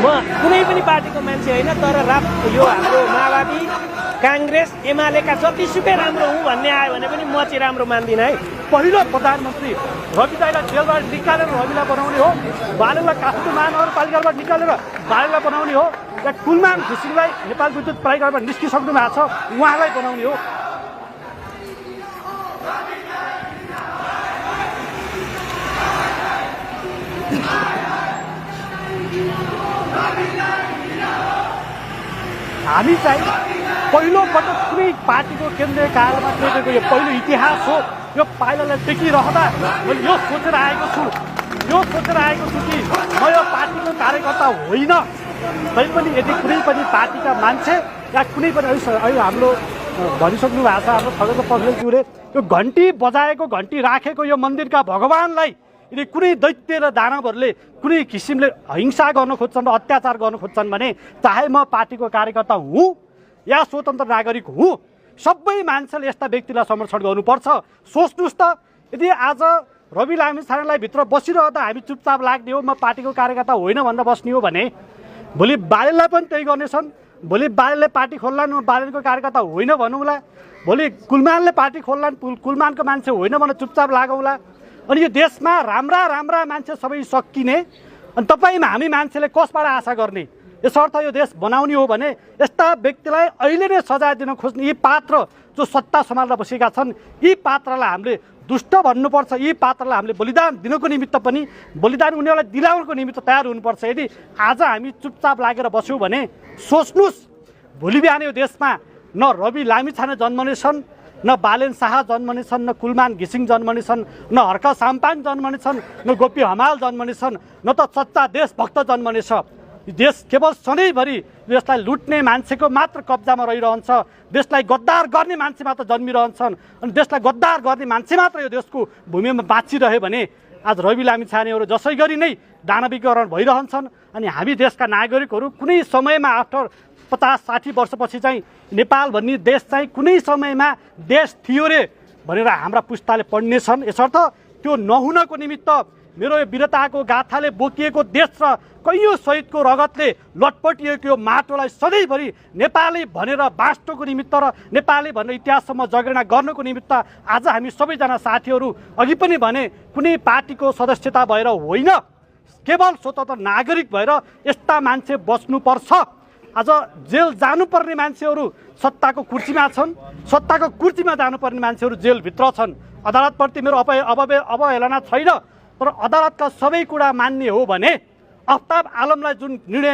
कुनै पनि पार्टीको मान्छे होइन, तर यो हाम्रो माओवादी काङ्ग्रेस एमालेका जतिसुकै राम्रो हुँ भन्ने आयो भने पनि म चाहिँ राम्रो मान्दिनँ है। पहिलो प्रधानमन्त्री रवि दाइलाई जेलबाट निकालेर रविलाई बनाउने हो, बालेलाई काठमाडौँ महानगरपालिकाबाट निकालेर बालेलाई बनाउने हो, या कुलमान घिसिङलाई नेपाल विद्युत प्राधिकरणबाट निस्किसक्नु भएको छ उहाँलाई बनाउने हो। हामी चाहिँ पहिलो पटक कुनै पार्टीको केन्द्रीय कार्यालयमा टेकेको यो पहिलो इतिहास हो। यो पाइलालाई देखिरहँदा मैले यो सोचेर आएको छु कि म यो पार्टीको कार्यकर्ता होइन। तैपनि यदि कुनै पनि पार्टीका मान्छे या कुनै पनि अहिले हाम्रो भनिसक्नु भएको छ हाम्रो खगेन्द्र पौडेलज्यूले, यो घन्टी बजाएको घन्टी राखेको यो मन्दिरका भगवानलाई यदि कुनै दैत्य र दानवहरूले कुनै किसिमले हिंसा गर्न खोज्छन् र अत्याचार गर्न खोज्छन् भने चाहे म पार्टीको कार्यकर्ता हुँ या स्वतन्त्र नागरिक हुँ, सबै मान्छेले यस्ता व्यक्तिलाई संरक्षण गर्नुपर्छ। सोच्नुहोस् त, यदि आज रवि लामिछानेलाई भित्र बसिरहँदा हामी चुपचाप लाग्ने हो, म पार्टीको कार्यकर्ता होइन भनेर बस्ने हो भने भोलि बालेलाई पनि त्यही गर्नेछन्। भोलि बालेले पार्टी खोल्लान्, म बालेको कार्यकर्ता होइन भनौँला। भोलि कुलमानले पार्टी खोल्लान्, कुलमानको मान्छे होइन भनेर चुपचाप लागौँला। अनि यो देशमा राम्रा राम्रा मान्छे सबै सकिने, अनि तपाईँमा हामी मान्छेले कसबाट आशा गर्ने? यसर्थ यो देश बनाउने हो भने यस्ता व्यक्तिलाई अहिले नै सजाय दिन खोज्ने यी पात्र जो सत्ता सम्हालेर बसेका छन्, यी पात्रलाई हामीले दुष्ट भन्नुपर्छ। यी पात्रलाई हामीले बलिदान दिनको निमित्त पनि बलिदान उनीहरूलाई दिलाउनको निमित्त तयार हुनुपर्छ। यदि आज हामी चुपचाप लागेर बस्यौँ भने सोच्नुहोस्, भोलि बिहान यो देशमा न रवि लामिछाने जन्मनेछन्, न बालेन शाह जन्मनेछन्, न कुलमान घिसिङ जन्मनेछन्, न हर्क साम्पाङ जन्मनेछन्, न गोपी हमाल जन्मनेछन्, न त सच्चा देशभक्त जन्मनेछ। देश केवल सधैँभरि देशलाई लुट्ने मान्छेको मात्र कब्जामा रहिरहन्छ, देशलाई गद्दार गर्ने मान्छे मात्र जन्मिरहन्छन्, अनि देशलाई गद्दार गर्ने मान्छे मात्र यो देशको भूमिमा बाँचिरह्यो भने आज रवि लामिछानेहरू जसै गरी नै दानवीकरण भइरहन्छन्। अनि हामी देशका नागरिकहरू कुनै समयमा आफ्टर 50-60 वर्षपछि चाहिँ नेपाल भन्ने देश चाहिँ कुनै समयमा देश थियो रे भनेर हाम्रा पुस्ताले पढ्नेछन्। यसर्थ त्यो नहुनको निमित्त मेरो यो वीरताको गाथाले बोकिएको देश र कैयौँ शहीदको रगतले लटपटिएको यो माटोलाई सधैँभरि नेपाली भनेर बाँच्नको निमित्त र नेपाली भनेर इतिहाससम्म जगेर्ना गर्नको निमित्त आज हामी सबैजना साथीहरू अघि पनि भने कुनै पार्टीको सदस्यता भएर होइन, केवल स्वतन्त्र नागरिक भएर यस्ता मान्छे बस्नुपर्छ। आज जेल जानुपर्ने मान्छेहरू सत्ताको कुर्सीमा छन्, सत्ताको कुर्सीमा जानुपर्ने मान्छेहरू जेलभित्र छन्। अदालतप्रति मेरो अवहेलना छैन, तर अदालतका सबै कुरा मान्ने हो भने अफ्ताब आलमलाई जुन निर्णय